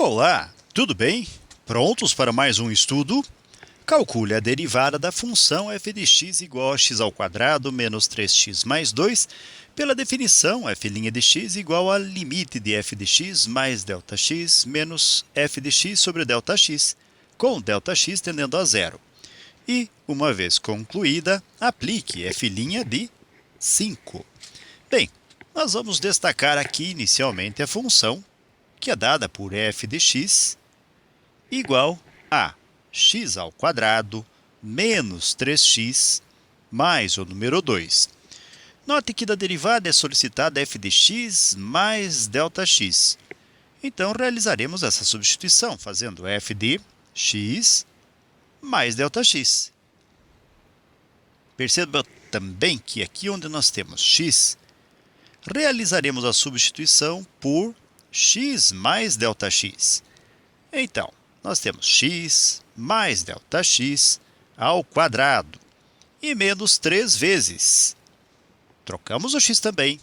Olá, tudo bem? Prontos para mais um estudo? Calcule a derivada da função f de x igual a x ao quadrado menos 3x mais 2 pela definição f' de x igual a limite de f de x mais Δx menos f de x sobre Δx, com Δx tendendo a zero. E, uma vez concluída, aplique f' de 5. Bem, nós vamos destacar aqui inicialmente a função, que é dada por f de x igual a x ao quadrado menos 3x mais o número 2. Note que da derivada é solicitada f de x mais Δx. Então, realizaremos essa substituição, fazendo f de x mais Δx. Perceba também que aqui onde nós temos x, realizaremos a substituição por x mais Δx. Então, nós temos x mais Δx ao quadrado e menos 3 vezes. Trocamos o x também.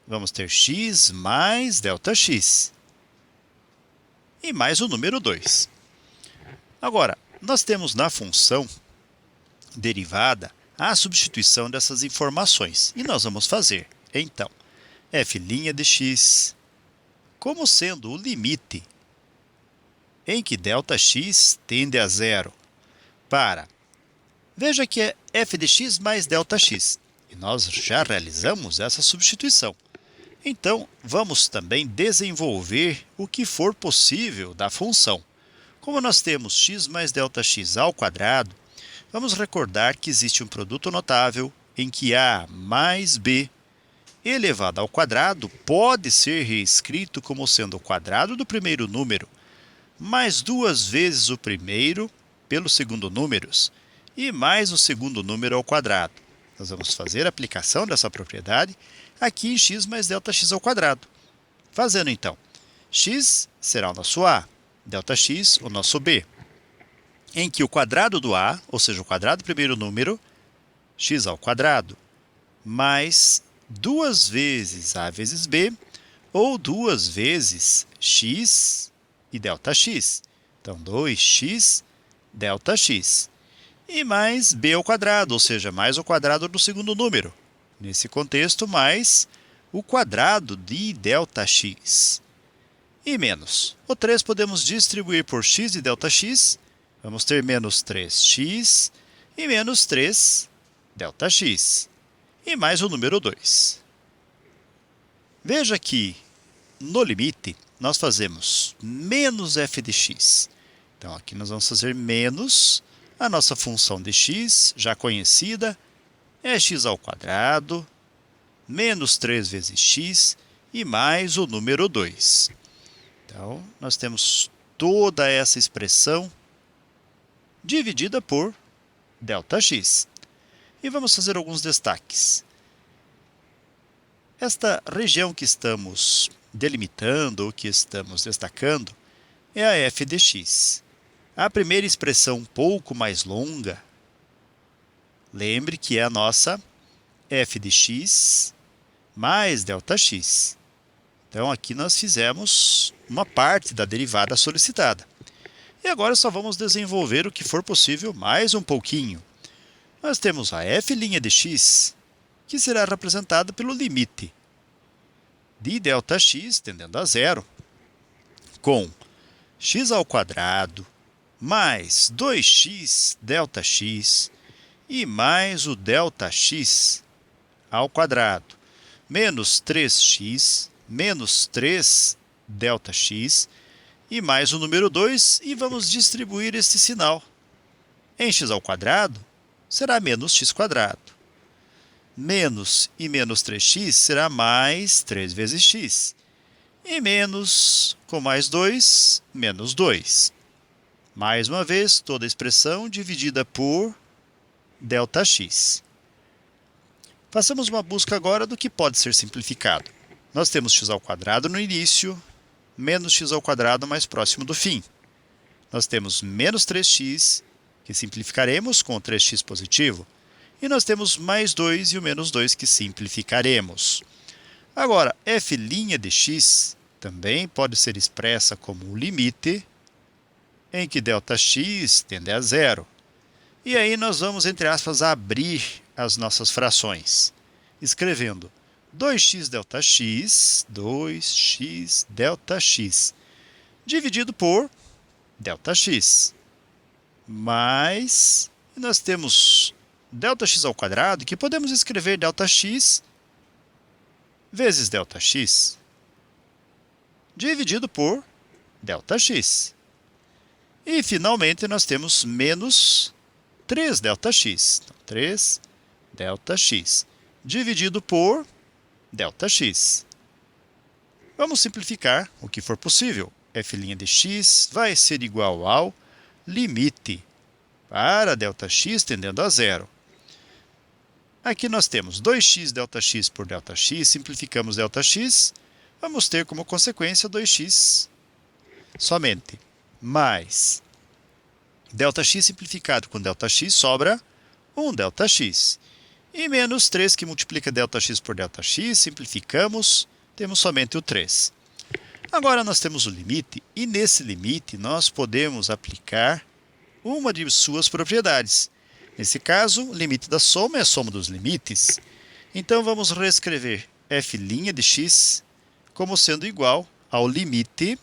Vamos ter x mais Δx e mais o número 2. Agora, nós temos na função derivada a substituição dessas informações. E nós vamos fazer, então, f' de x como sendo o limite em que Δx tende a zero veja que é f de x mais Δx. E nós já realizamos essa substituição. Então, vamos também desenvolver o que for possível da função. Como nós temos x mais Δx ao quadrado, vamos recordar que existe um produto notável em que a mais b elevado ao quadrado pode ser reescrito como sendo o quadrado do primeiro número mais 2 vezes o primeiro pelo segundo números e mais o segundo número ao quadrado. Nós vamos fazer a aplicação dessa propriedade aqui em x mais Δx ao quadrado. Fazendo então, x será o nosso a, Δx o nosso b, em que o quadrado do a, ou seja, o quadrado do primeiro número, x ao quadrado, mais 2 vezes a vezes b, ou 2 vezes x e Δx. Então, 2x Δx. E mais b ao quadrado, ou seja, mais o quadrado do segundo número. Nesse contexto, mais o quadrado de Δx. E menos. O 3 podemos distribuir por x e Δx. Vamos ter menos 3x e menos 3 Δx. E mais o número 2. Veja que, no limite, nós fazemos menos f de x. Então, aqui nós vamos fazer menos a nossa função de x, já conhecida, é x ao quadrado, menos 3 vezes x e mais o número 2. Então, nós temos toda essa expressão dividida por Δx. E vamos fazer alguns destaques. Esta região que estamos delimitando ou que estamos destacando é a f de x. A primeira expressão um pouco mais longa, lembre que é a nossa f de x mais Δx. Então, aqui nós fizemos uma parte da derivada solicitada. E agora só vamos desenvolver o que for possível mais um pouquinho. Nós temos a f' de x, que será representada pelo limite de Δx tendendo a zero, com x ao quadrado mais 2x Δx e mais o Δx ao quadrado, menos 3x, menos 3 Δx e mais o número 2, e vamos distribuir este sinal. Em x ao quadrado será menos x quadrado. Menos e menos 3x será mais 3 vezes x. E menos com mais 2, menos 2. Mais uma vez, toda a expressão dividida por Δx. Façamos uma busca agora do que pode ser simplificado. Nós temos x ao quadrado no início, menos x ao quadrado mais próximo do fim. Nós temos menos 3x, que simplificaremos com o 3x positivo, e nós temos mais 2 e o menos 2 que simplificaremos. Agora, f' de x também pode ser expressa como um limite em que ΔX tende a zero. E aí nós vamos, entre aspas, abrir as nossas frações, escrevendo 2x ΔX, 2x ΔX, dividido por ΔX, mais, nós temos ΔX ao quadrado, que podemos escrever ΔX vezes ΔX, dividido por ΔX. E, finalmente, nós temos menos 3ΔX. Então, 3ΔX, dividido por ΔX. Vamos simplificar o que for possível. F' de x vai ser igual ao limite para ΔX tendendo a zero. Aqui nós temos 2x ΔX por ΔX, simplificamos ΔX, vamos ter como consequência 2x somente, mais ΔX simplificado com ΔX sobra 1 ΔX. E menos 3 que multiplica ΔX por ΔX, simplificamos, temos somente o 3. Agora nós temos o limite, e nesse limite nós podemos aplicar uma de suas propriedades. Nesse caso, o limite da soma é a soma dos limites. Então vamos reescrever f' de x como sendo igual ao limite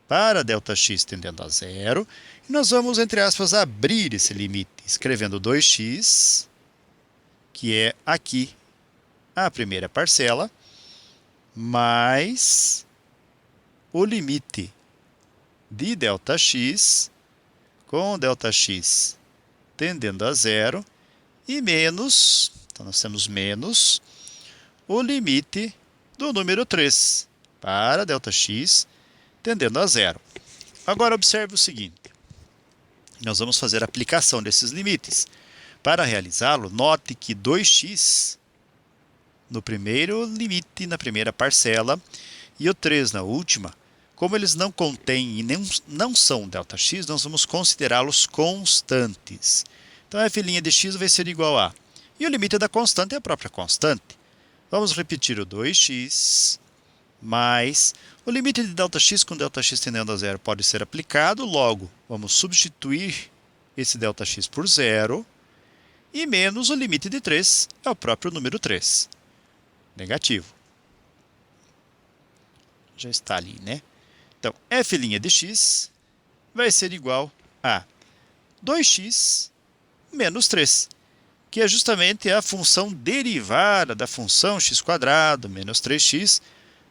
para ΔX tendendo a zero. E nós vamos, entre aspas, abrir esse limite, escrevendo 2x, que é aqui a primeira parcela, mais o limite de ΔX com ΔX tendendo a zero e menos, então nós temos menos o limite do número 3 para ΔX tendendo a zero. Agora observe o seguinte, nós vamos fazer a aplicação desses limites. Para realizá-lo, note que 2x no primeiro limite, na primeira parcela, e o 3 na última, como eles não contêm e não são ΔX, nós vamos considerá-los constantes. Então, f' de x vai ser igual a... E o limite da constante é a própria constante. Vamos repetir o 2x mais... O limite de ΔX com ΔX tendendo a zero pode ser aplicado, logo, vamos substituir esse ΔX por zero, e menos o limite de 3 é o próprio número 3. Negativo. Já está ali, né? Então, f' de x vai ser igual a 2x menos 3, que é justamente a função derivada da função x² menos 3x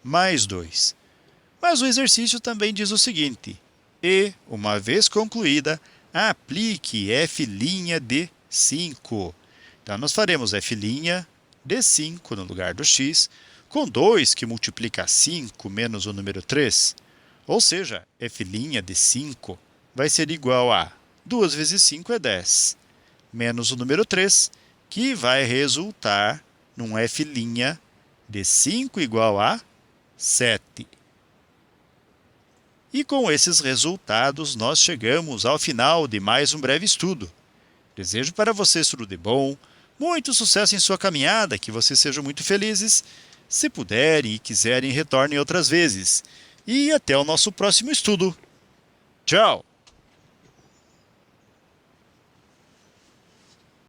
mais 2. Mas o exercício também diz o seguinte, e, uma vez concluída, aplique f' de 5. Então, nós faremos f' de 5 no lugar do x, com 2 que multiplica 5 menos o número 3. Ou seja, f' de 5 vai ser igual a 2 vezes 5 é 10, menos o número 3, que vai resultar num f' de 5 igual a 7. E com esses resultados, nós chegamos ao final de mais um breve estudo. Desejo para vocês tudo de bom, muito sucesso em sua caminhada, que vocês sejam muito felizes. Se puderem e quiserem, retornem outras vezes. E até o nosso próximo estudo. Tchau!